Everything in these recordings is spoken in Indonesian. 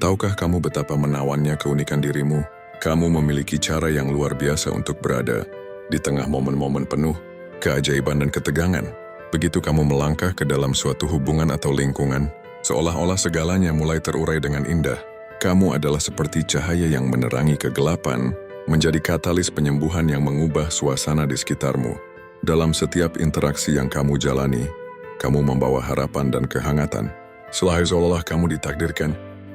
Tahukah kamu betapa menawannya keunikan dirimu? Kamu memiliki cara yang luar biasa untuk berada di tengah momen-momen penuh keajaiban dan ketegangan. Begitu kamu melangkah ke dalam suatu hubungan atau lingkungan, seolah-olah segalanya mulai terurai dengan indah. Kamu adalah seperti cahaya yang menerangi kegelapan, menjadi katalis penyembuhan yang mengubah suasana di sekitarmu. Dalam setiap interaksi yang kamu jalani, kamu membawa harapan dan kehangatan. Seolah-olah kamu ditakdirkan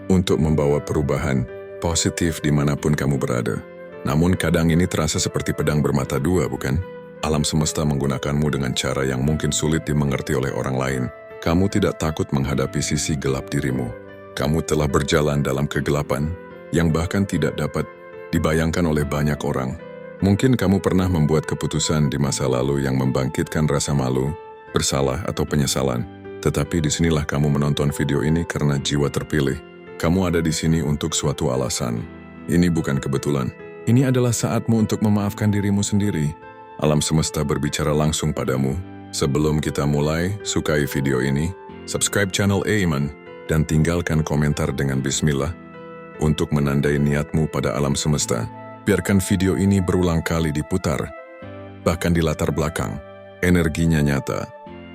untuk membawa perubahan positif dimanapun kamu berada. Namun kadang ini terasa seperti pedang bermata dua, bukan? Alam semesta menggunakanmu dengan cara yang mungkin sulit dimengerti oleh orang lain. Kamu tidak takut menghadapi sisi gelap dirimu. Kamu telah berjalan dalam kegelapan yang bahkan tidak dapat dibayangkan oleh banyak orang. Mungkin kamu pernah membuat keputusan di masa lalu yang membangkitkan rasa malu, bersalah, atau penyesalan. Tetapi disinilah kamu menonton video ini karena jiwa terpilih. Kamu ada di sini untuk suatu alasan. Ini bukan kebetulan. Ini adalah saatmu untuk memaafkan dirimu sendiri. Alam semesta berbicara langsung padamu. Sebelum kita mulai, sukai video ini, subscribe channel Aiman, dan tinggalkan komentar dengan bismillah untuk menandai niatmu pada alam semesta. Biarkan video ini berulang kali diputar, bahkan di latar belakang. Energinya nyata,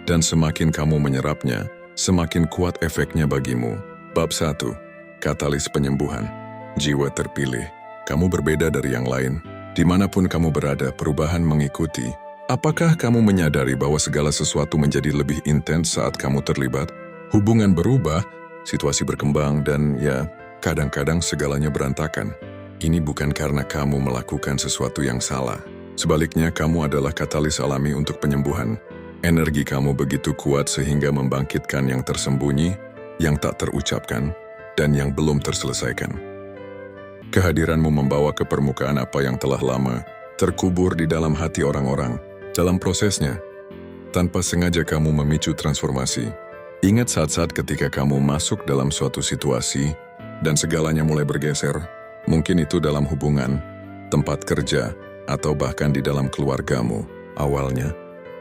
dan semakin kamu menyerapnya, semakin kuat efeknya bagimu. Bab 1. Katalis penyembuhan. Jiwa terpilih. Kamu berbeda dari yang lain. Dimanapun kamu berada, perubahan mengikuti. Apakah kamu menyadari bahwa segala sesuatu menjadi lebih intens saat kamu terlibat? Hubungan berubah, situasi berkembang, dan ya, kadang-kadang segalanya berantakan. Ini bukan karena kamu melakukan sesuatu yang salah. Sebaliknya, kamu adalah katalis alami untuk penyembuhan. Energi kamu begitu kuat sehingga membangkitkan yang tersembunyi, yang tak terucapkan, dan yang belum terselesaikan. Kehadiranmu membawa ke permukaan apa yang telah lama terkubur di dalam hati orang-orang. Dalam prosesnya, tanpa sengaja kamu memicu transformasi. Ingat saat-saat ketika kamu masuk dalam suatu situasi dan segalanya mulai bergeser. Mungkin itu dalam hubungan, tempat kerja, atau bahkan di dalam keluargamu. Awalnya,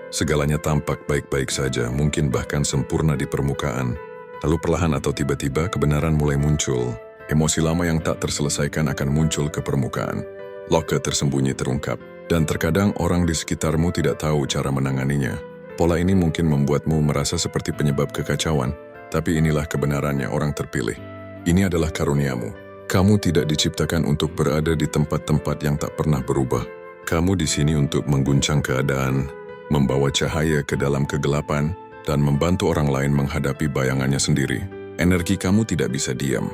segalanya tampak baik-baik saja, mungkin bahkan sempurna di permukaan. Lalu perlahan atau tiba-tiba kebenaran mulai muncul. Emosi lama yang tak terselesaikan akan muncul ke permukaan. Luka tersembunyi terungkap. Dan terkadang orang di sekitarmu tidak tahu cara menanganinya. Pola ini mungkin membuatmu merasa seperti penyebab kekacauan. Tapi inilah kebenarannya orang terpilih. Ini adalah karuniamu. Kamu tidak diciptakan untuk berada di tempat-tempat yang tak pernah berubah. Kamu di sini untuk mengguncang keadaan, membawa cahaya ke dalam kegelapan, dan membantu orang lain menghadapi bayangannya sendiri. Energi kamu tidak bisa diam.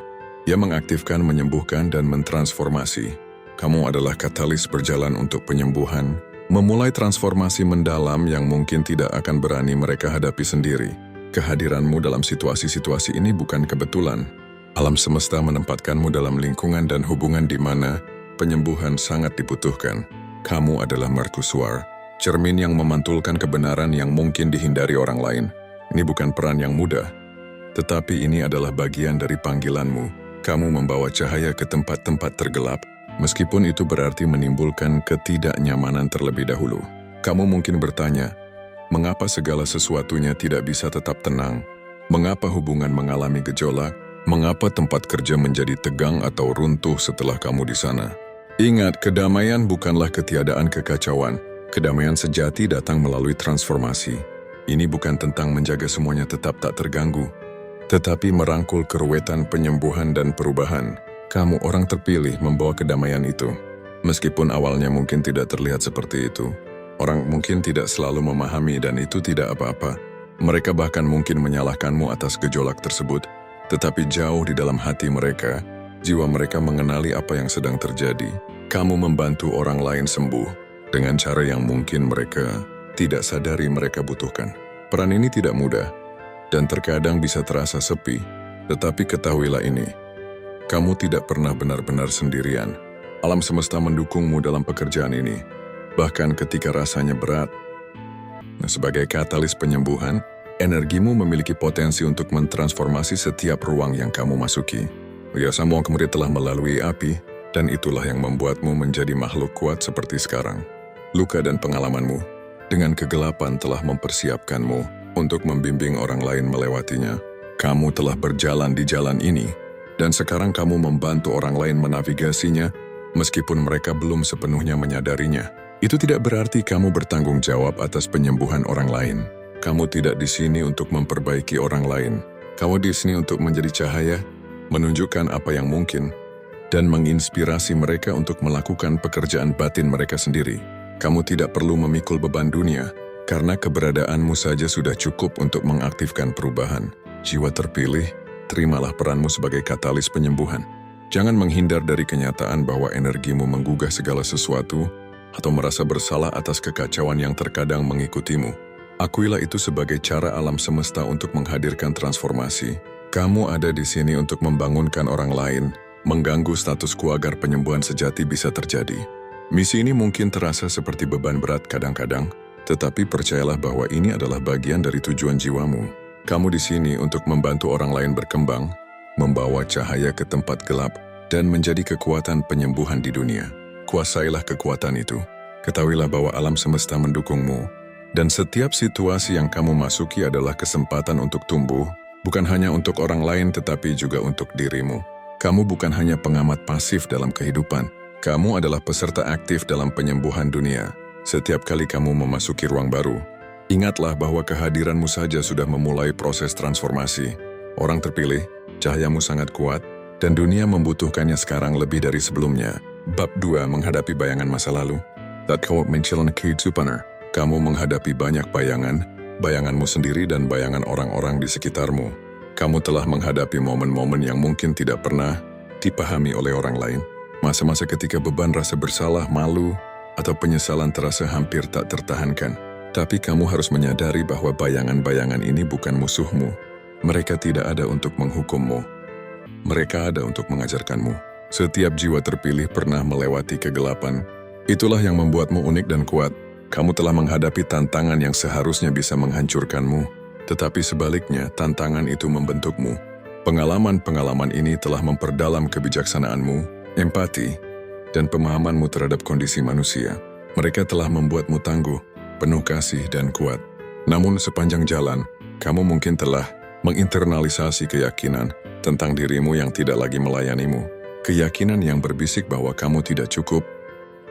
Ia mengaktifkan, menyembuhkan, dan mentransformasi. Kamu adalah katalis berjalan untuk penyembuhan, memulai transformasi mendalam yang mungkin tidak akan berani mereka hadapi sendiri. Kehadiranmu dalam situasi-situasi ini bukan kebetulan. Alam semesta menempatkanmu dalam lingkungan dan hubungan di mana penyembuhan sangat dibutuhkan. Kamu adalah mercusuar, cermin yang memantulkan kebenaran yang mungkin dihindari orang lain. Ini bukan peran yang mudah, tetapi ini adalah bagian dari panggilanmu. Kamu membawa cahaya ke tempat-tempat tergelap, meskipun itu berarti menimbulkan ketidaknyamanan terlebih dahulu. Kamu mungkin bertanya, mengapa segala sesuatunya tidak bisa tetap tenang? Mengapa hubungan mengalami gejolak? Mengapa tempat kerja menjadi tegang atau runtuh setelah kamu di sana? Ingat, kedamaian bukanlah ketiadaan kekacauan. Kedamaian sejati datang melalui transformasi. Ini bukan tentang menjaga semuanya tetap tak terganggu, tetapi merangkul keruwetan penyembuhan dan perubahan. Kamu orang terpilih membawa kedamaian itu. Meskipun awalnya mungkin tidak terlihat seperti itu. Orang mungkin tidak selalu memahami dan itu tidak apa-apa. Mereka bahkan mungkin menyalahkanmu atas gejolak tersebut. Tetapi jauh di dalam hati mereka, jiwa mereka mengenali apa yang sedang terjadi. Kamu membantu orang lain sembuh dengan cara yang mungkin mereka tidak sadari mereka butuhkan. Peran ini tidak mudah, dan terkadang bisa terasa sepi. Tetapi ketahuilah ini, kamu tidak pernah benar-benar sendirian. Alam semesta mendukungmu dalam pekerjaan ini, bahkan ketika rasanya berat. Sebagai katalis penyembuhan, energimu memiliki potensi untuk mentransformasi setiap ruang yang kamu masuki. Ya, semua kemudian telah melalui api, dan itulah yang membuatmu menjadi makhluk kuat seperti sekarang. Luka dan pengalamanmu dengan kegelapan telah mempersiapkanmu untuk membimbing orang lain melewatinya. Kamu telah berjalan di jalan ini Dan sekarang kamu membantu orang lain menavigasinya, meskipun mereka belum sepenuhnya menyadarinya. Itu tidak berarti kamu bertanggung jawab atas penyembuhan orang lain. Kamu tidak di sini untuk memperbaiki orang lain. Kamu di sini untuk menjadi cahaya, menunjukkan apa yang mungkin, dan menginspirasi mereka untuk melakukan pekerjaan batin mereka sendiri. Kamu tidak perlu memikul beban dunia, karena keberadaanmu saja sudah cukup untuk mengaktifkan perubahan. Jiwa terpilih, terimalah peranmu sebagai katalis penyembuhan. Jangan menghindar dari kenyataan bahwa energimu menggugah segala sesuatu atau merasa bersalah atas kekacauan yang terkadang mengikutimu. Akuilah itu sebagai cara alam semesta untuk menghadirkan transformasi. Kamu ada di sini untuk membangunkan orang lain, mengganggu status quo agar penyembuhan sejati bisa terjadi. Misi ini mungkin terasa seperti beban berat kadang-kadang, tetapi percayalah bahwa ini adalah bagian dari tujuan jiwamu. Kamu di sini untuk membantu orang lain berkembang, membawa cahaya ke tempat gelap, dan menjadi kekuatan penyembuhan di dunia. Kuasailah kekuatan itu. Ketahuilah bahwa alam semesta mendukungmu, dan setiap situasi yang kamu masuki adalah kesempatan untuk tumbuh, bukan hanya untuk orang lain tetapi juga untuk dirimu. Kamu bukan hanya pengamat pasif dalam kehidupan, kamu adalah peserta aktif dalam penyembuhan dunia. Setiap kali kamu memasuki ruang baru, ingatlah bahwa kehadiranmu saja sudah memulai proses transformasi. Orang terpilih, cahayamu sangat kuat, dan dunia membutuhkannya sekarang lebih dari sebelumnya. Bab 2 menghadapi bayangan masa lalu. Kamu menghadapi banyak bayangan, bayanganmu sendiri dan bayangan orang-orang di sekitarmu. Kamu telah menghadapi momen-momen yang mungkin tidak pernah dipahami oleh orang lain. Masa-masa ketika beban rasa bersalah, malu, atau penyesalan terasa hampir tak tertahankan. Tapi kamu harus menyadari bahwa bayangan-bayangan ini bukan musuhmu. Mereka tidak ada untuk menghukummu. Mereka ada untuk mengajarkanmu. Setiap jiwa terpilih pernah melewati kegelapan. Itulah yang membuatmu unik dan kuat. Kamu telah menghadapi tantangan yang seharusnya bisa menghancurkanmu, tetapi sebaliknya tantangan itu membentukmu. Pengalaman-pengalaman ini telah memperdalam kebijaksanaanmu, empati, dan pemahamanmu terhadap kondisi manusia. Mereka telah membuatmu tangguh, penuh kasih dan kuat. Namun sepanjang jalan, kamu mungkin telah menginternalisasi keyakinan tentang dirimu yang tidak lagi melayanimu. Keyakinan yang berbisik bahwa kamu tidak cukup,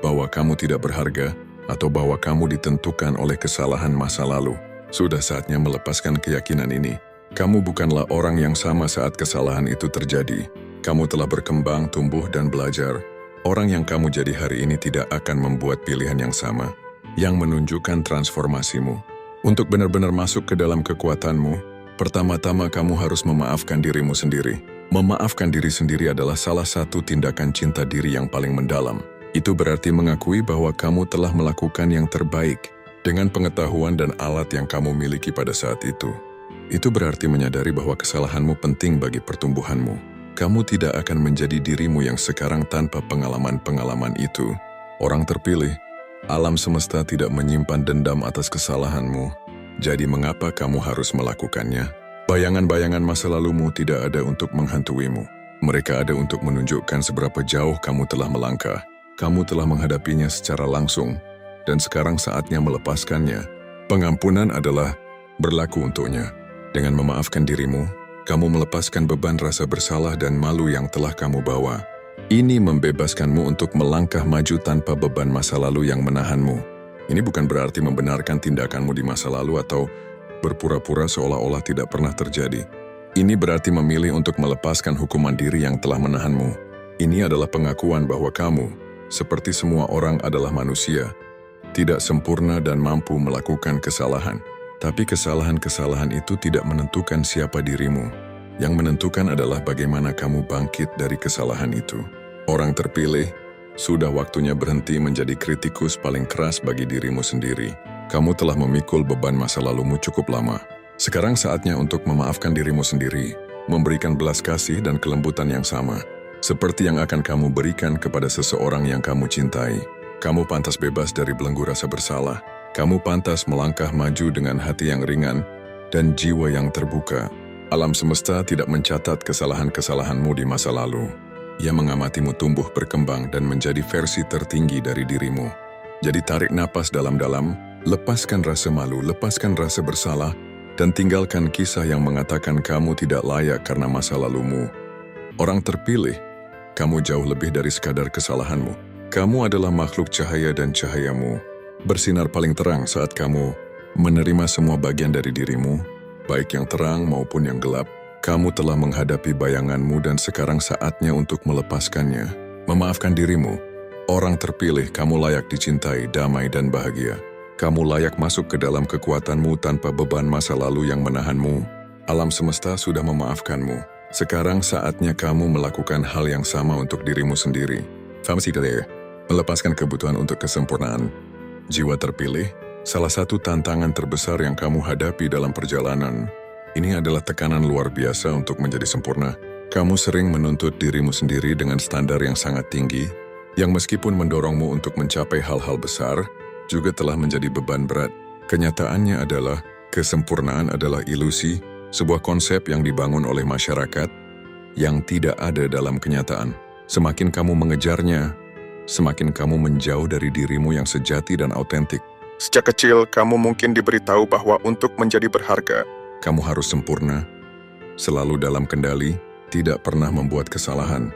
bahwa kamu tidak berharga, atau bahwa kamu ditentukan oleh kesalahan masa lalu. Sudah saatnya melepaskan keyakinan ini. Kamu bukanlah orang yang sama saat kesalahan itu terjadi. Kamu telah berkembang, tumbuh, dan belajar. Orang yang kamu jadi hari ini tidak akan membuat pilihan yang sama, yang menunjukkan transformasimu. Untuk benar-benar masuk ke dalam kekuatanmu, pertama-tama kamu harus memaafkan dirimu sendiri. Memaafkan diri sendiri adalah salah satu tindakan cinta diri yang paling mendalam. Itu berarti mengakui bahwa kamu telah melakukan yang terbaik dengan pengetahuan dan alat yang kamu miliki pada saat itu. Itu berarti menyadari bahwa kesalahanmu penting bagi pertumbuhanmu. Kamu tidak akan menjadi dirimu yang sekarang tanpa pengalaman-pengalaman itu. Orang terpilih, alam semesta tidak menyimpan dendam atas kesalahanmu. Jadi mengapa kamu harus melakukannya? Bayangan-bayangan masa lalumu tidak ada untuk menghantuimu. Mereka ada untuk menunjukkan seberapa jauh kamu telah melangkah. Kamu telah menghadapinya secara langsung, dan sekarang saatnya melepaskannya. Pengampunan adalah berlaku untuknya. Dengan memaafkan dirimu, kamu melepaskan beban rasa bersalah dan malu yang telah kamu bawa. Ini membebaskanmu untuk melangkah maju tanpa beban masa lalu yang menahanmu. Ini bukan berarti membenarkan tindakanmu di masa lalu atau berpura-pura seolah-olah tidak pernah terjadi. Ini berarti memilih untuk melepaskan hukuman diri yang telah menahanmu. Ini adalah pengakuan bahwa kamu, seperti semua orang, adalah manusia, tidak sempurna dan mampu melakukan kesalahan. Tapi kesalahan-kesalahan itu tidak menentukan siapa dirimu. Yang menentukan adalah bagaimana kamu bangkit dari kesalahan itu. Orang terpilih, sudah waktunya berhenti menjadi kritikus paling keras bagi dirimu sendiri. Kamu telah memikul beban masa lalumu cukup lama. Sekarang saatnya untuk memaafkan dirimu sendiri, memberikan belas kasih dan kelembutan yang sama, seperti yang akan kamu berikan kepada seseorang yang kamu cintai. Kamu pantas bebas dari belenggu rasa bersalah. Kamu pantas melangkah maju dengan hati yang ringan dan jiwa yang terbuka. Alam semesta tidak mencatat kesalahan-kesalahanmu di masa lalu. Ia mengamatimu tumbuh, berkembang, dan menjadi versi tertinggi dari dirimu. Jadi tarik napas dalam-dalam, lepaskan rasa malu, lepaskan rasa bersalah, dan tinggalkan kisah yang mengatakan kamu tidak layak karena masa lalumu. Orang terpilih, kamu jauh lebih dari sekadar kesalahanmu. Kamu adalah makhluk cahaya dan cahayamu bersinar paling terang saat kamu menerima semua bagian dari dirimu, baik yang terang maupun yang gelap. Kamu telah menghadapi bayanganmu dan sekarang saatnya untuk melepaskannya. Memaafkan dirimu. Orang terpilih, kamu layak dicintai, damai dan bahagia. Kamu layak masuk ke dalam kekuatanmu tanpa beban masa lalu yang menahanmu. Alam semesta sudah memaafkanmu. Sekarang saatnya kamu melakukan hal yang sama untuk dirimu sendiri. Melepaskan kebutuhan untuk kesempurnaan. Jiwa terpilih, salah satu tantangan terbesar yang kamu hadapi dalam perjalanan. Ini adalah tekanan luar biasa untuk menjadi sempurna. Kamu sering menuntut dirimu sendiri dengan standar yang sangat tinggi, yang meskipun mendorongmu untuk mencapai hal-hal besar, juga telah menjadi beban berat. Kenyataannya adalah, kesempurnaan adalah ilusi, sebuah konsep yang dibangun oleh masyarakat, yang tidak ada dalam kenyataan. Semakin kamu mengejarnya, semakin kamu menjauh dari dirimu yang sejati dan autentik. Sejak kecil, kamu mungkin diberitahu bahwa untuk menjadi berharga, Kamu harus sempurna, selalu dalam kendali, tidak pernah membuat kesalahan,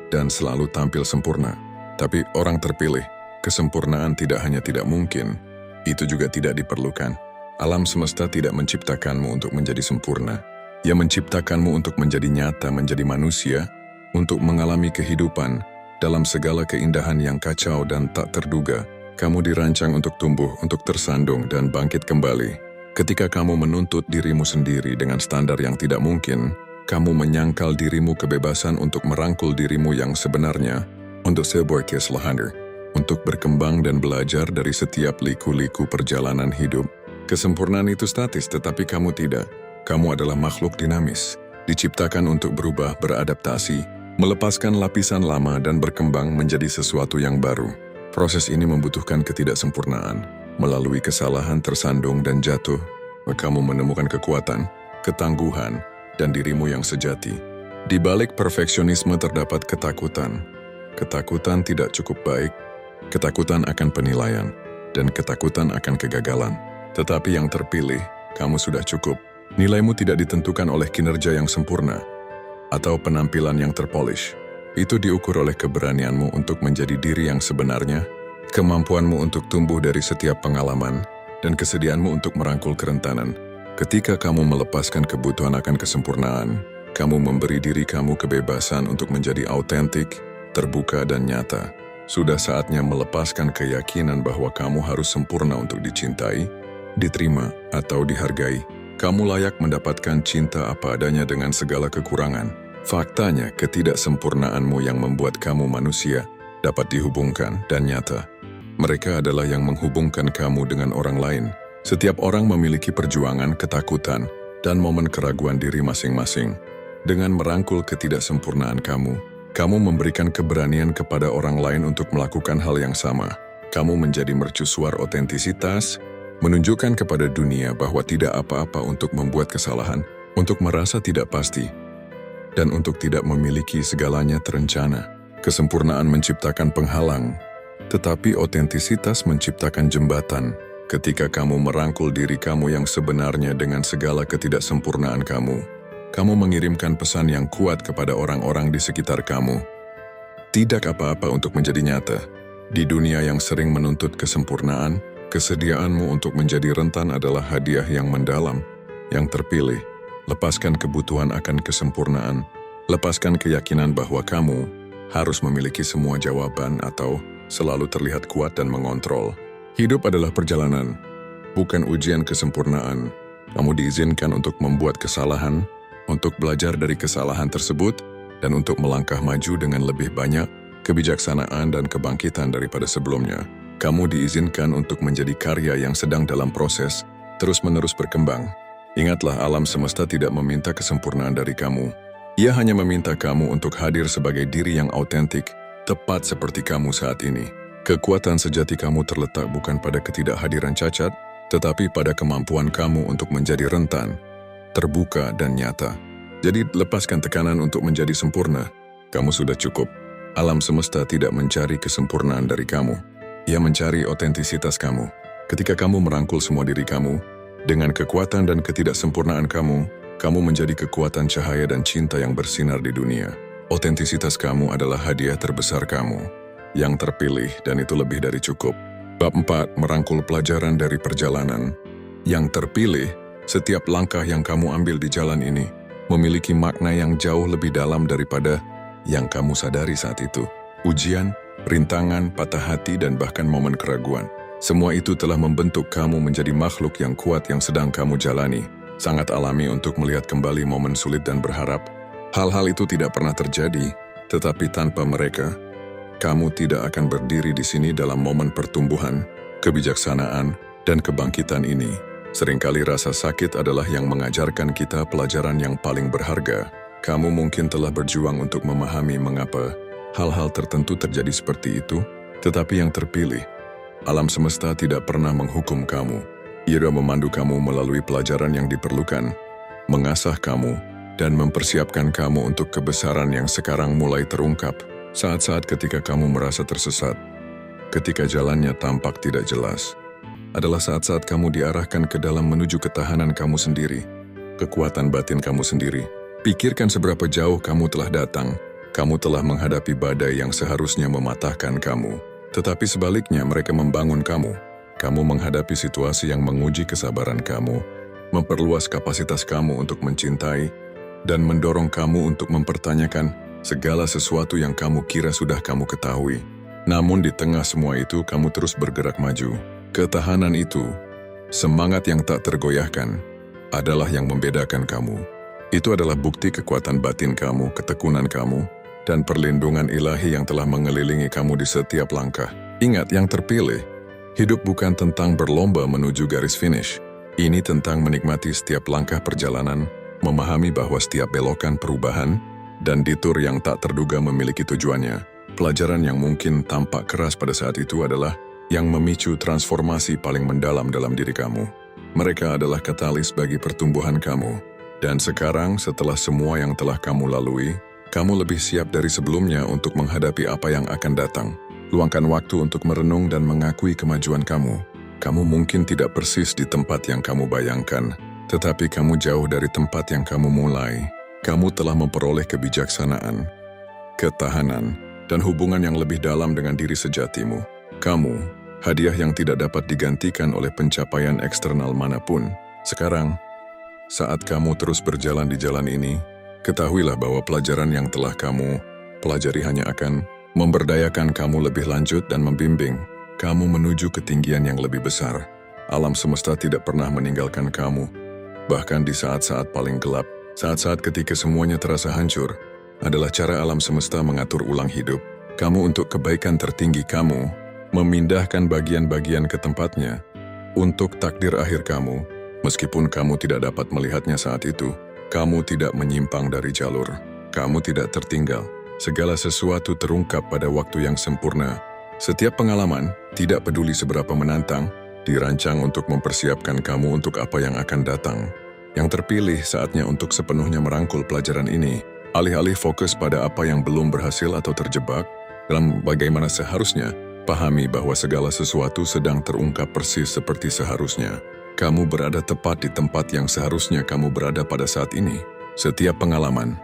dan selalu tampil sempurna. Tapi orang terpilih, kesempurnaan tidak hanya tidak mungkin, itu juga tidak diperlukan. Alam semesta tidak menciptakanmu untuk menjadi sempurna. Ia menciptakanmu untuk menjadi nyata, menjadi manusia, untuk mengalami kehidupan dalam segala keindahan yang kacau dan tak terduga. Kamu dirancang untuk tumbuh, untuk tersandung dan bangkit kembali. Ketika kamu menuntut dirimu sendiri dengan standar yang tidak mungkin, kamu menyangkal dirimu kebebasan untuk merangkul dirimu yang sebenarnya, untuk sebuah kesalahan, untuk berkembang dan belajar dari setiap liku-liku perjalanan hidup. Kesempurnaan itu statis, tetapi kamu tidak. Kamu adalah makhluk dinamis, diciptakan untuk berubah, beradaptasi, melepaskan lapisan lama dan berkembang menjadi sesuatu yang baru. Proses ini membutuhkan ketidaksempurnaan. Melalui kesalahan, tersandung, dan jatuh, kamu menemukan kekuatan, ketangguhan, dan dirimu yang sejati. Di balik perfeksionisme terdapat ketakutan. Ketakutan tidak cukup baik, ketakutan akan penilaian, dan ketakutan akan kegagalan. Tetapi yang terpilih, kamu sudah cukup. Nilaimu tidak ditentukan oleh kinerja yang sempurna, atau penampilan yang terpolish. Itu diukur oleh keberanianmu untuk menjadi diri yang sebenarnya, kemampuanmu untuk tumbuh dari setiap pengalaman, dan kesediaanmu untuk merangkul kerentanan. Ketika kamu melepaskan kebutuhan akan kesempurnaan, kamu memberi diri kamu kebebasan untuk menjadi autentik, terbuka dan nyata. Sudah saatnya melepaskan keyakinan bahwa kamu harus sempurna untuk dicintai, diterima, atau dihargai. Kamu layak mendapatkan cinta apa adanya dengan segala kekurangan. Faktanya, ketidaksempurnaanmu yang membuat kamu manusia dapat dihubungkan dan nyata. Mereka adalah yang menghubungkan kamu dengan orang lain. Setiap orang memiliki perjuangan, ketakutan, dan momen keraguan diri masing-masing. Dengan merangkul ketidaksempurnaan kamu, kamu memberikan keberanian kepada orang lain untuk melakukan hal yang sama. Kamu menjadi mercusuar otentisitas, menunjukkan kepada dunia bahwa tidak apa-apa untuk membuat kesalahan, untuk merasa tidak pasti, dan untuk tidak memiliki segalanya terencana. Kesempurnaan menciptakan penghalang, tetapi otentisitas menciptakan jembatan. Ketika kamu merangkul diri kamu yang sebenarnya dengan segala ketidaksempurnaan kamu, kamu mengirimkan pesan yang kuat kepada orang-orang di sekitar kamu. Tidak apa-apa untuk menjadi nyata. Di dunia yang sering menuntut kesempurnaan, kesediaanmu untuk menjadi rentan adalah hadiah yang mendalam, yang terpilih. Lepaskan kebutuhan akan kesempurnaan. Lepaskan keyakinan bahwa kamu harus memiliki semua jawaban atau selalu terlihat kuat dan mengontrol. Hidup adalah perjalanan, bukan ujian kesempurnaan. Kamu diizinkan untuk membuat kesalahan, untuk belajar dari kesalahan tersebut, dan untuk melangkah maju dengan lebih banyak kebijaksanaan dan kebangkitan daripada sebelumnya. Kamu diizinkan untuk menjadi karya yang sedang dalam proses, terus-menerus berkembang. Ingatlah, alam semesta tidak meminta kesempurnaan dari kamu. Ia hanya meminta kamu untuk hadir sebagai diri yang autentik, tepat seperti kamu saat ini. Kekuatan sejati kamu terletak bukan pada ketidakhadiran cacat, tetapi pada kemampuan kamu untuk menjadi rentan, terbuka dan nyata. Jadi lepaskan tekanan untuk menjadi sempurna. Kamu sudah cukup. Alam semesta tidak mencari kesempurnaan dari kamu. Ia mencari otentisitas kamu. Ketika kamu merangkul semua diri kamu, dengan kekuatan dan ketidaksempurnaan kamu, kamu menjadi kekuatan cahaya dan cinta yang bersinar di dunia. Otentisitas kamu adalah hadiah terbesar kamu, yang terpilih dan itu lebih dari cukup. Bab 4, merangkul pelajaran dari perjalanan. Yang terpilih, setiap langkah yang kamu ambil di jalan ini memiliki makna yang jauh lebih dalam daripada yang kamu sadari saat itu. Ujian, rintangan, patah hati, dan bahkan momen keraguan. Semua itu telah membentuk kamu menjadi makhluk yang kuat yang sedang kamu jalani. Sangat alami untuk melihat kembali momen sulit dan berharap hal-hal itu tidak pernah terjadi, tetapi tanpa mereka, kamu tidak akan berdiri di sini dalam momen pertumbuhan, kebijaksanaan, dan kebangkitan ini. Seringkali rasa sakit adalah yang mengajarkan kita pelajaran yang paling berharga. Kamu mungkin telah berjuang untuk memahami mengapa hal-hal tertentu terjadi seperti itu, tetapi yang terpilih, alam semesta tidak pernah menghukum kamu. Ia memandu kamu melalui pelajaran yang diperlukan, mengasah kamu, dan mempersiapkan kamu untuk kebesaran yang sekarang mulai terungkap. Saat-saat ketika kamu merasa tersesat, ketika jalannya tampak tidak jelas, adalah saat-saat kamu diarahkan ke dalam menuju ketahanan kamu sendiri, kekuatan batin kamu sendiri. Pikirkan seberapa jauh kamu telah datang. Kamu telah menghadapi badai yang seharusnya mematahkan kamu, tetapi sebaliknya mereka membangun kamu. Kamu menghadapi situasi yang menguji kesabaran kamu, memperluas kapasitas kamu untuk mencintai, dan mendorong kamu untuk mempertanyakan segala sesuatu yang kamu kira sudah kamu ketahui. Namun di tengah semua itu, kamu terus bergerak maju. Ketahanan itu, semangat yang tak tergoyahkan, adalah yang membedakan kamu. Itu adalah bukti kekuatan batin kamu, ketekunan kamu, dan perlindungan ilahi yang telah mengelilingi kamu di setiap langkah. Ingat, yang terpilih, hidup bukan tentang berlomba menuju garis finish. Ini tentang menikmati setiap langkah perjalanan, memahami bahwa setiap belokan perubahan, dan detour yang tak terduga memiliki tujuannya. Pelajaran yang mungkin tampak keras pada saat itu adalah yang memicu transformasi paling mendalam dalam diri kamu. Mereka adalah katalis bagi pertumbuhan kamu. Dan sekarang, setelah semua yang telah kamu lalui, kamu lebih siap dari sebelumnya untuk menghadapi apa yang akan datang. Luangkan waktu untuk merenung dan mengakui kemajuan kamu. Kamu mungkin tidak persis di tempat yang kamu bayangkan, tetapi kamu jauh dari tempat yang kamu mulai. Kamu telah memperoleh kebijaksanaan, ketahanan, dan hubungan yang lebih dalam dengan diri sejatimu. Kamu, hadiah yang tidak dapat digantikan oleh pencapaian eksternal manapun. Sekarang, saat kamu terus berjalan di jalan ini, ketahuilah bahwa pelajaran yang telah kamu pelajari hanya akan memberdayakan kamu lebih lanjut dan membimbing kamu menuju ketinggian yang lebih besar. Alam semesta tidak pernah meninggalkan kamu. Bahkan di saat-saat paling gelap, saat-saat ketika semuanya terasa hancur, adalah cara alam semesta mengatur ulang hidup kamu untuk kebaikan tertinggi kamu, memindahkan bagian-bagian ke tempatnya untuk takdir akhir kamu. Meskipun kamu tidak dapat melihatnya saat itu, kamu tidak menyimpang dari jalur, kamu tidak tertinggal. Segala sesuatu terungkap pada waktu yang sempurna. Setiap pengalaman, tidak peduli seberapa menantang, dirancang untuk mempersiapkan kamu untuk apa yang akan datang. Yang terpilih saatnya untuk sepenuhnya merangkul pelajaran ini, alih-alih fokus pada apa yang belum berhasil atau terjebak dalam bagaimana seharusnya. Pahami bahwa segala sesuatu sedang terungkap persis seperti seharusnya. Kamu berada tepat di tempat yang seharusnya kamu berada pada saat ini. Setiap pengalaman,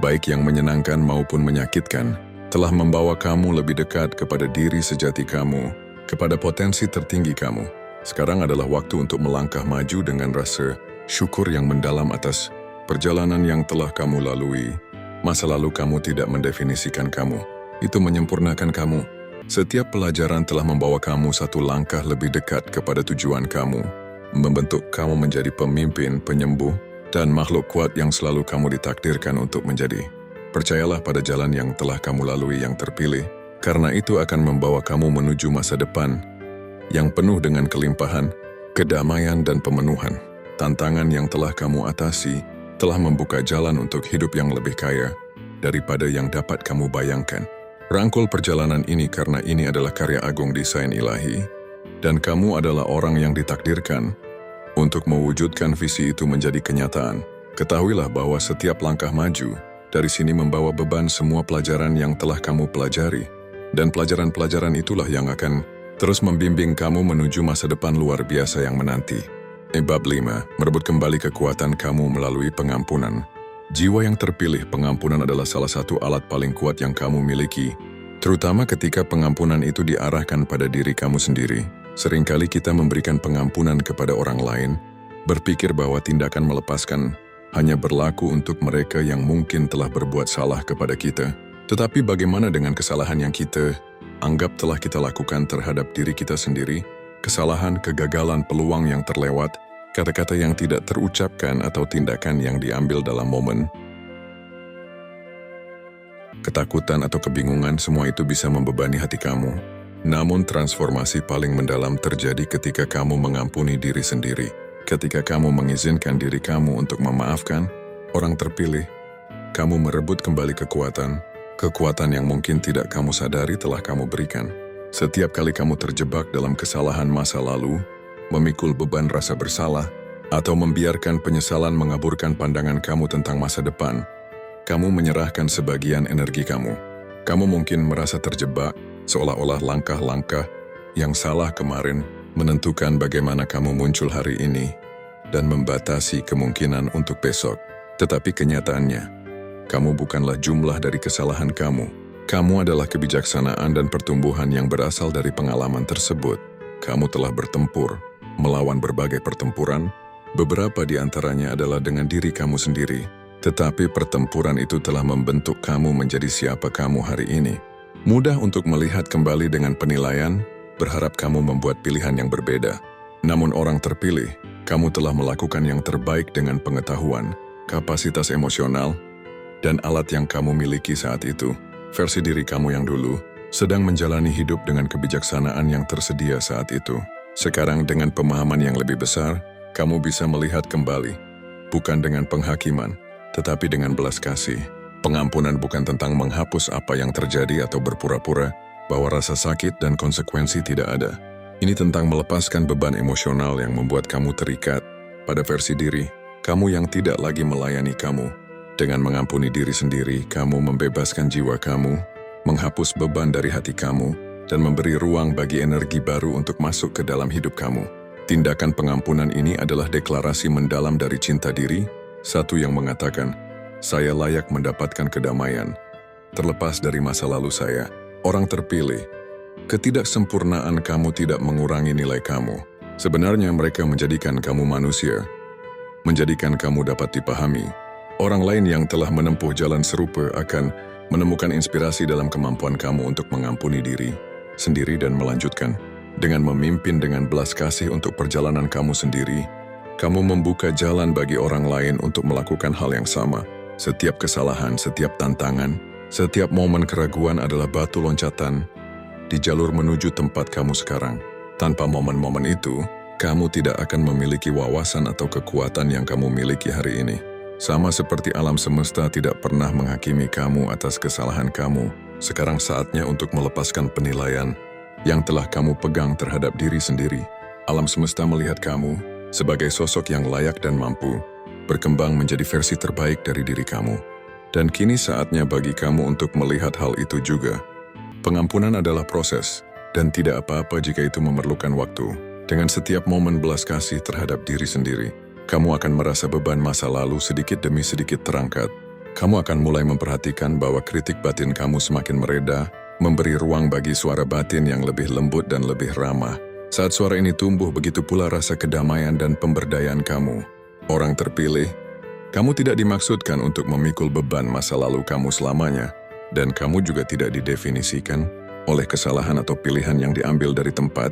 baik yang menyenangkan maupun menyakitkan, telah membawa kamu lebih dekat kepada diri sejati kamu, kepada potensi tertinggi kamu. Sekarang adalah waktu untuk melangkah maju dengan rasa syukur yang mendalam atas perjalanan yang telah kamu lalui. Masa lalu kamu tidak mendefinisikan kamu, itu menyempurnakan kamu. Setiap pelajaran telah membawa kamu satu langkah lebih dekat kepada tujuan kamu, membentuk kamu menjadi pemimpin, penyembuh, dan makhluk kuat yang selalu kamu ditakdirkan untuk menjadi. Percayalah pada jalan yang telah kamu lalui yang terpilih, karena itu akan membawa kamu menuju masa depan yang penuh dengan kelimpahan, kedamaian, dan pemenuhan. Tantangan yang telah kamu atasi telah membuka jalan untuk hidup yang lebih kaya daripada yang dapat kamu bayangkan. Rangkul perjalanan ini karena ini adalah karya agung desain ilahi, dan kamu adalah orang yang ditakdirkan untuk mewujudkan visi itu menjadi kenyataan. Ketahuilah bahwa setiap langkah maju dari sini membawa beban semua pelajaran yang telah kamu pelajari, dan pelajaran-pelajaran itulah yang akan terus membimbing kamu menuju masa depan luar biasa yang menanti. Bab 5, merebut kembali kekuatan kamu melalui pengampunan. Jiwa yang terpilih, pengampunan adalah salah satu alat paling kuat yang kamu miliki, terutama ketika pengampunan itu diarahkan pada diri kamu sendiri. Seringkali kita memberikan pengampunan kepada orang lain, berpikir bahwa tindakan melepaskan hanya berlaku untuk mereka yang mungkin telah berbuat salah kepada kita. Tetapi bagaimana dengan kesalahan yang kita anggap telah kita lakukan terhadap diri kita sendiri? Kesalahan, kegagalan, peluang yang terlewat, kata-kata yang tidak terucapkan atau tindakan yang diambil dalam momen. Ketakutan atau kebingungan, semua itu bisa membebani hati kamu. Namun transformasi paling mendalam terjadi ketika kamu mengampuni diri sendiri. Ketika kamu mengizinkan diri kamu untuk memaafkan orang terpilih, kamu merebut kembali kekuatan yang mungkin tidak kamu sadari telah kamu berikan. Setiap kali kamu terjebak dalam kesalahan masa lalu, memikul beban rasa bersalah, atau membiarkan penyesalan mengaburkan pandangan kamu tentang masa depan, kamu menyerahkan sebagian energi kamu. Kamu mungkin merasa terjebak, seolah-olah langkah-langkah yang salah kemarin menentukan bagaimana kamu muncul hari ini dan membatasi kemungkinan untuk besok. Tetapi kenyataannya, kamu bukanlah jumlah dari kesalahan kamu. Kamu adalah kebijaksanaan dan pertumbuhan yang berasal dari pengalaman tersebut. Kamu telah bertempur, melawan berbagai pertempuran, beberapa di antaranya adalah dengan diri kamu sendiri. Tetapi pertempuran itu telah membentuk kamu menjadi siapa kamu hari ini. Mudah untuk melihat kembali dengan penilaian, berharap kamu membuat pilihan yang berbeda. Namun orang terpilih, kamu telah melakukan yang terbaik dengan pengetahuan, kapasitas emosional, dan alat yang kamu miliki saat itu. Versi diri kamu yang dulu sedang menjalani hidup dengan kebijaksanaan yang tersedia saat itu. Sekarang dengan pemahaman yang lebih besar, kamu bisa melihat kembali, bukan dengan penghakiman, tetapi dengan belas kasih. Pengampunan bukan tentang menghapus apa yang terjadi atau berpura-pura bahwa rasa sakit dan konsekuensi tidak ada. Ini tentang melepaskan beban emosional yang membuat kamu terikat pada versi diri kamu yang tidak lagi melayani kamu. Dengan mengampuni diri sendiri, kamu membebaskan jiwa kamu, menghapus beban dari hati kamu, dan memberi ruang bagi energi baru untuk masuk ke dalam hidup kamu. Tindakan pengampunan ini adalah deklarasi mendalam dari cinta diri, satu yang mengatakan, saya layak mendapatkan kedamaian, terlepas dari masa lalu saya. Orang terpilih, ketidaksempurnaan kamu tidak mengurangi nilai kamu. Sebenarnya mereka menjadikan kamu manusia, menjadikan kamu dapat dipahami. Orang lain yang telah menempuh jalan serupa akan menemukan inspirasi dalam kemampuan kamu untuk mengampuni diri sendiri dan melanjutkan. Dengan memimpin dengan belas kasih untuk perjalanan kamu sendiri, kamu membuka jalan bagi orang lain untuk melakukan hal yang sama. Setiap kesalahan, setiap tantangan, setiap momen keraguan adalah batu loncatan di jalur menuju tempat kamu sekarang. Tanpa momen-momen itu, kamu tidak akan memiliki wawasan atau kekuatan yang kamu miliki hari ini. Sama seperti alam semesta tidak pernah menghakimi kamu atas kesalahan kamu, sekarang saatnya untuk melepaskan penilaian yang telah kamu pegang terhadap diri sendiri. Alam semesta melihat kamu sebagai sosok yang layak dan mampu berkembang menjadi versi terbaik dari diri kamu. Dan kini saatnya bagi kamu untuk melihat hal itu juga. Pengampunan adalah proses, dan tidak apa-apa jika itu memerlukan waktu. Dengan setiap momen belas kasih terhadap diri sendiri, kamu akan merasa beban masa lalu sedikit demi sedikit terangkat. Kamu akan mulai memperhatikan bahwa kritik batin kamu semakin mereda, memberi ruang bagi suara batin yang lebih lembut dan lebih ramah. Saat suara ini tumbuh, begitu pula rasa kedamaian dan pemberdayaan kamu. Orang terpilih, kamu tidak dimaksudkan untuk memikul beban masa lalu kamu selamanya, dan kamu juga tidak didefinisikan oleh kesalahan atau pilihan yang diambil dari tempat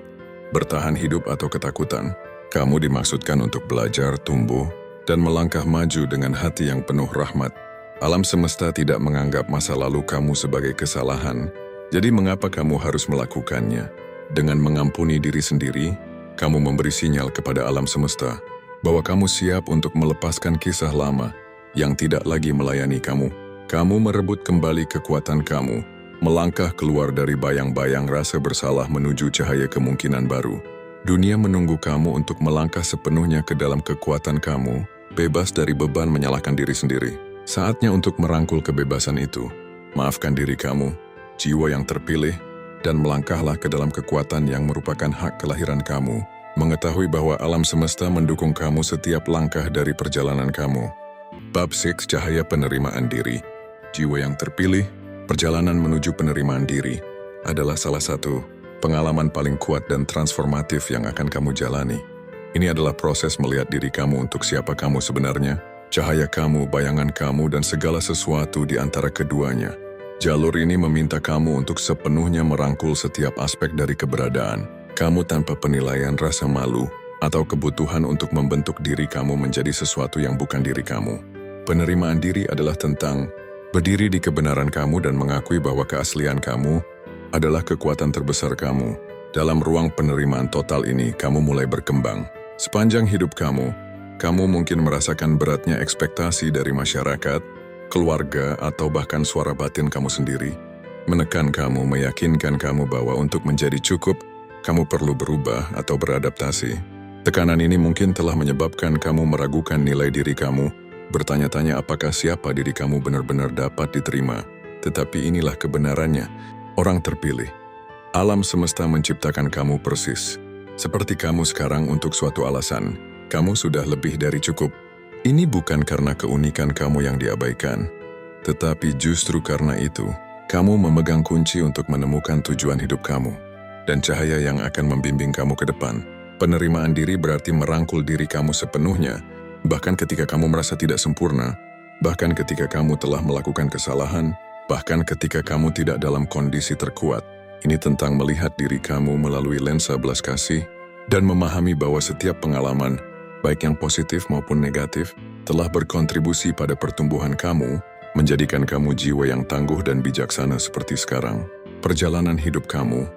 bertahan hidup atau ketakutan. Kamu dimaksudkan untuk belajar, tumbuh, dan melangkah maju dengan hati yang penuh rahmat. Alam semesta tidak menganggap masa lalu kamu sebagai kesalahan, jadi mengapa kamu harus melakukannya? Dengan mengampuni diri sendiri, kamu memberi sinyal kepada alam semesta bahwa kamu siap untuk melepaskan kisah lama yang tidak lagi melayani kamu. Kamu merebut kembali kekuatan kamu, melangkah keluar dari bayang-bayang rasa bersalah menuju cahaya kemungkinan baru. Dunia menunggu kamu untuk melangkah sepenuhnya ke dalam kekuatan kamu, bebas dari beban menyalahkan diri sendiri. Saatnya untuk merangkul kebebasan itu. Maafkan diri kamu, jiwa yang terpilih, dan melangkahlah ke dalam kekuatan yang merupakan hak kelahiran kamu. Mengetahui bahwa alam semesta mendukung kamu setiap langkah dari perjalanan kamu. Bab 6 Cahaya Penerimaan Diri. Jiwa yang terpilih, perjalanan menuju penerimaan diri adalah salah satu pengalaman paling kuat dan transformatif yang akan kamu jalani. Ini adalah proses melihat diri kamu untuk siapa kamu sebenarnya, cahaya kamu, bayangan kamu, dan segala sesuatu di antara keduanya. Jalur ini meminta kamu untuk sepenuhnya merangkul setiap aspek dari keberadaan kamu tanpa penilaian rasa malu atau kebutuhan untuk membentuk diri kamu menjadi sesuatu yang bukan diri kamu. Penerimaan diri adalah tentang berdiri di kebenaran kamu dan mengakui bahwa keaslian kamu adalah kekuatan terbesar kamu. Dalam ruang penerimaan total ini, kamu mulai berkembang. Sepanjang hidup kamu mungkin merasakan beratnya ekspektasi dari masyarakat, keluarga, atau bahkan suara batin kamu sendiri. Menekan kamu, meyakinkan kamu bahwa untuk menjadi cukup, kamu perlu berubah atau beradaptasi. Tekanan ini mungkin telah menyebabkan kamu meragukan nilai diri kamu, bertanya-tanya apakah siapa diri kamu benar-benar dapat diterima. Tetapi inilah kebenarannya, orang terpilih. Alam semesta menciptakan kamu persis seperti kamu sekarang untuk suatu alasan. Kamu sudah lebih dari cukup. Ini bukan karena keunikan kamu yang diabaikan, tetapi justru karena itu, kamu memegang kunci untuk menemukan tujuan hidup kamu dan cahaya yang akan membimbing kamu ke depan. Penerimaan diri berarti merangkul diri kamu sepenuhnya, bahkan ketika kamu merasa tidak sempurna, bahkan ketika kamu telah melakukan kesalahan, bahkan ketika kamu tidak dalam kondisi terkuat. Ini tentang melihat diri kamu melalui lensa belas kasih dan memahami bahwa setiap pengalaman, baik yang positif maupun negatif, telah berkontribusi pada pertumbuhan kamu, menjadikan kamu jiwa yang tangguh dan bijaksana seperti sekarang. Perjalanan hidup kamu,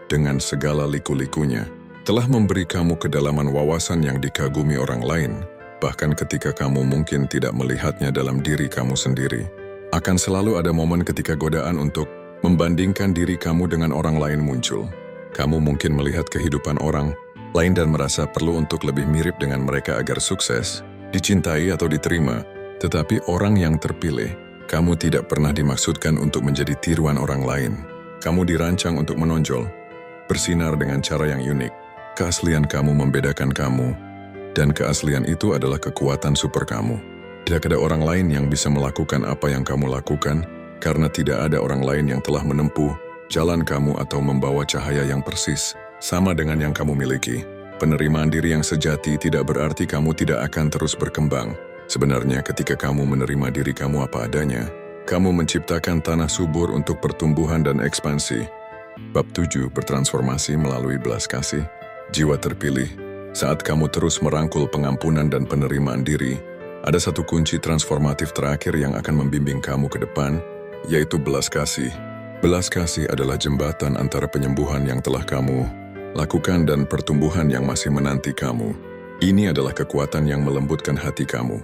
dengan segala liku-likunya, telah memberi kamu kedalaman wawasan yang dikagumi orang lain, bahkan ketika kamu mungkin tidak melihatnya dalam diri kamu sendiri. Akan selalu ada momen ketika godaan untuk membandingkan diri kamu dengan orang lain muncul. Kamu mungkin melihat kehidupan orang lain dan merasa perlu untuk lebih mirip dengan mereka agar sukses, dicintai atau diterima. Tetapi orang yang terpilih, kamu tidak pernah dimaksudkan untuk menjadi tiruan orang lain. Kamu dirancang untuk menonjol, bersinar dengan cara yang unik. Keaslian kamu membedakan kamu, dan keaslian itu adalah kekuatan super kamu. Tidak ada orang lain yang bisa melakukan apa yang kamu lakukan, karena tidak ada orang lain yang telah menempuh jalan kamu atau membawa cahaya yang persis, sama dengan yang kamu miliki. Penerimaan diri yang sejati tidak berarti kamu tidak akan terus berkembang. Sebenarnya ketika kamu menerima diri kamu apa adanya, kamu menciptakan tanah subur untuk pertumbuhan dan ekspansi. Bab 7 bertransformasi melalui belas kasih. Jiwa terpilih. Saat kamu terus merangkul pengampunan dan penerimaan diri, ada satu kunci transformatif terakhir yang akan membimbing kamu ke depan, yaitu belas kasih. Belas kasih adalah jembatan antara penyembuhan yang telah kamu lakukan dan pertumbuhan yang masih menanti kamu. Ini adalah kekuatan yang melembutkan hati kamu,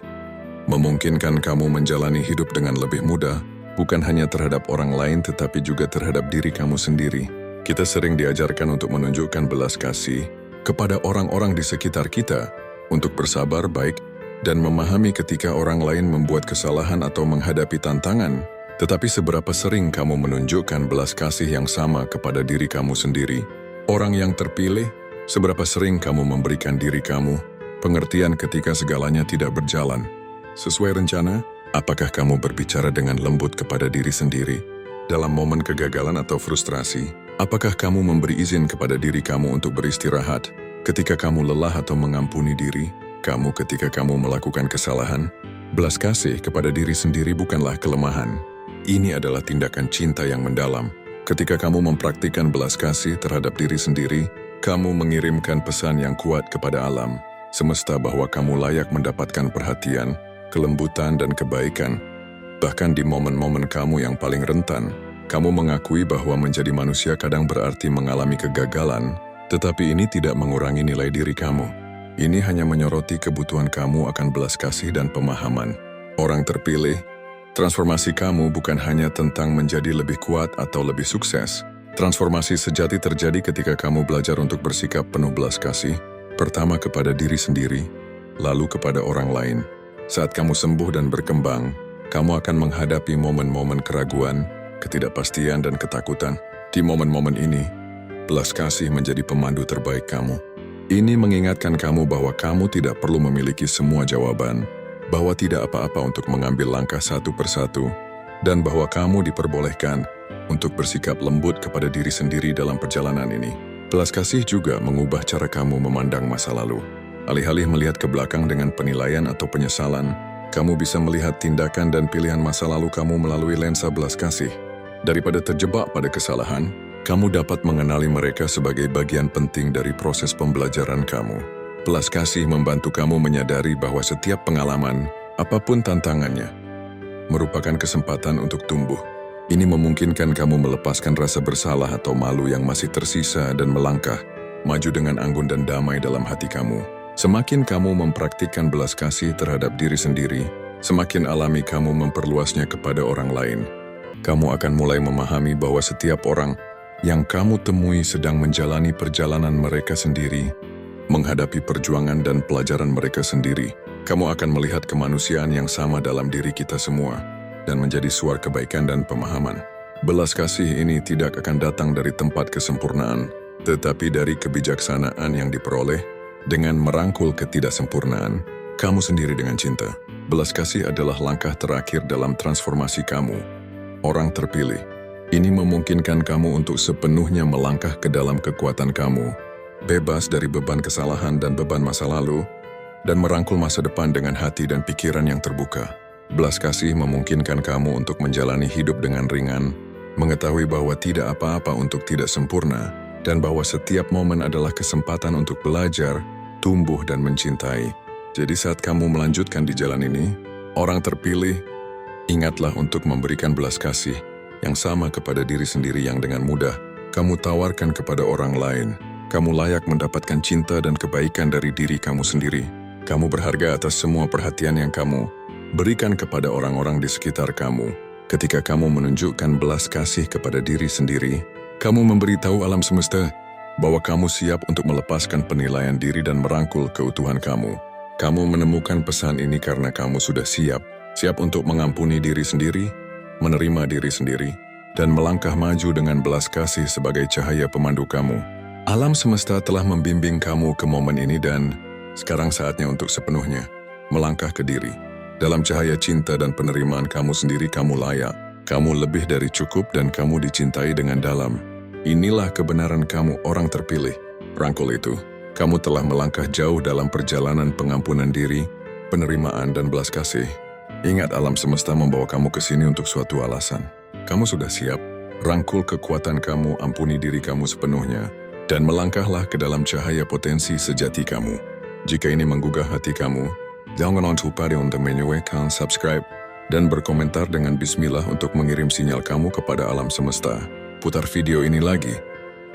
memungkinkan kamu menjalani hidup dengan lebih mudah, bukan hanya terhadap orang lain tetapi juga terhadap diri kamu sendiri. Kita sering diajarkan untuk menunjukkan belas kasih kepada orang-orang di sekitar kita, untuk bersabar baik dan memahami ketika orang lain membuat kesalahan atau menghadapi tantangan. Tetapi seberapa sering kamu menunjukkan belas kasih yang sama kepada diri kamu sendiri? Orang yang terpilih, seberapa sering kamu memberikan diri kamu pengertian ketika segalanya tidak berjalan sesuai rencana? Apakah kamu berbicara dengan lembut kepada diri sendiri dalam momen kegagalan atau frustrasi? Apakah kamu memberi izin kepada diri kamu untuk beristirahat ketika kamu lelah atau mengampuni diri kamu ketika kamu melakukan kesalahan? Belas kasih kepada diri sendiri bukanlah kelemahan. Ini adalah tindakan cinta yang mendalam. Ketika kamu mempraktikkan belas kasih terhadap diri sendiri, kamu mengirimkan pesan yang kuat kepada alam semesta bahwa kamu layak mendapatkan perhatian, kelembutan, dan kebaikan. Bahkan di momen-momen kamu yang paling rentan, kamu mengakui bahwa menjadi manusia kadang berarti mengalami kegagalan, tetapi ini tidak mengurangi nilai diri kamu. Ini hanya menyoroti kebutuhan kamu akan belas kasih dan pemahaman. Orang terpilih, transformasi kamu bukan hanya tentang menjadi lebih kuat atau lebih sukses. Transformasi sejati terjadi ketika kamu belajar untuk bersikap penuh belas kasih, pertama kepada diri sendiri, lalu kepada orang lain. Saat kamu sembuh dan berkembang, kamu akan menghadapi momen-momen keraguan, ketidakpastian, dan ketakutan. Di momen-momen ini, belas kasih menjadi pemandu terbaik kamu. Ini mengingatkan kamu bahwa kamu tidak perlu memiliki semua jawaban. bahwa tidak apa-apa untuk mengambil langkah satu persatu, dan bahwa kamu diperbolehkan untuk bersikap lembut kepada diri sendiri dalam perjalanan ini. Belas kasih juga mengubah cara kamu memandang masa lalu. Alih-alih melihat ke belakang dengan penilaian atau penyesalan, kamu bisa melihat tindakan dan pilihan masa lalu kamu melalui lensa belas kasih. Daripada terjebak pada kesalahan, kamu dapat mengenali mereka sebagai bagian penting dari proses pembelajaran kamu. Belas kasih membantu kamu menyadari bahwa setiap pengalaman, apapun tantangannya, merupakan kesempatan untuk tumbuh. Ini memungkinkan kamu melepaskan rasa bersalah atau malu yang masih tersisa dan melangkah, maju dengan anggun dan damai dalam hati kamu. Semakin kamu mempraktikkan belas kasih terhadap diri sendiri, semakin alami kamu memperluasnya kepada orang lain. Kamu akan mulai memahami bahwa setiap orang yang kamu temui sedang menjalani perjalanan mereka sendiri, menghadapi perjuangan dan pelajaran mereka sendiri. Kamu akan melihat kemanusiaan yang sama dalam diri kita semua, dan menjadi suara kebaikan dan pemahaman. Belas kasih ini tidak akan datang dari tempat kesempurnaan, tetapi dari kebijaksanaan yang diperoleh dengan merangkul ketidaksempurnaan kamu sendiri dengan cinta. Belas kasih adalah langkah terakhir dalam transformasi kamu. Orang terpilih. Ini memungkinkan kamu untuk sepenuhnya melangkah ke dalam kekuatan kamu, bebas dari beban kesalahan dan beban masa lalu, dan merangkul masa depan dengan hati dan pikiran yang terbuka. Belas kasih memungkinkan kamu untuk menjalani hidup dengan ringan, mengetahui bahwa tidak apa-apa untuk tidak sempurna, dan bahwa setiap momen adalah kesempatan untuk belajar, tumbuh, dan mencintai. Jadi saat kamu melanjutkan di jalan ini, orang terpilih, ingatlah untuk memberikan belas kasih yang sama kepada diri sendiri yang dengan mudah kamu tawarkan kepada orang lain. Kamu layak mendapatkan cinta dan kebaikan dari diri kamu sendiri. Kamu berharga atas semua perhatian yang kamu berikan kepada orang-orang di sekitar kamu. Ketika kamu menunjukkan belas kasih kepada diri sendiri, kamu memberitahu alam semesta bahwa kamu siap untuk melepaskan penilaian diri dan merangkul keutuhan kamu. Kamu menemukan pesan ini karena kamu sudah siap untuk mengampuni diri sendiri, menerima diri sendiri, dan melangkah maju dengan belas kasih sebagai cahaya pemandu kamu. Alam semesta telah membimbing kamu ke momen ini dan sekarang saatnya untuk sepenuhnya melangkah ke diri. Dalam cahaya cinta dan penerimaan kamu sendiri, kamu layak, kamu lebih dari cukup, dan kamu dicintai dengan dalam. Inilah kebenaran kamu, orang terpilih. Rangkul itu, kamu telah melangkah jauh dalam perjalanan pengampunan diri, penerimaan, dan belas kasih. Ingat, alam semesta membawa kamu ke sini untuk suatu alasan. Kamu sudah siap, rangkul kekuatan kamu, ampuni diri kamu sepenuhnya, dan melangkahlah ke dalam cahaya potensi sejati kamu. Jika ini menggugah hati kamu, jangan lupa untuk menyuarakan, subscribe, dan berkomentar dengan bismillah untuk mengirim sinyal kamu kepada alam semesta. Putar video ini lagi.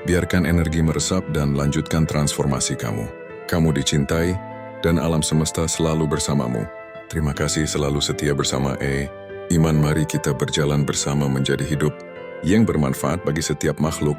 Biarkan energi meresap dan lanjutkan transformasi kamu. Kamu dicintai, dan alam semesta selalu bersamamu. Terima kasih selalu setia bersama Iman. Mari kita berjalan bersama menjadi hidup yang bermanfaat bagi setiap makhluk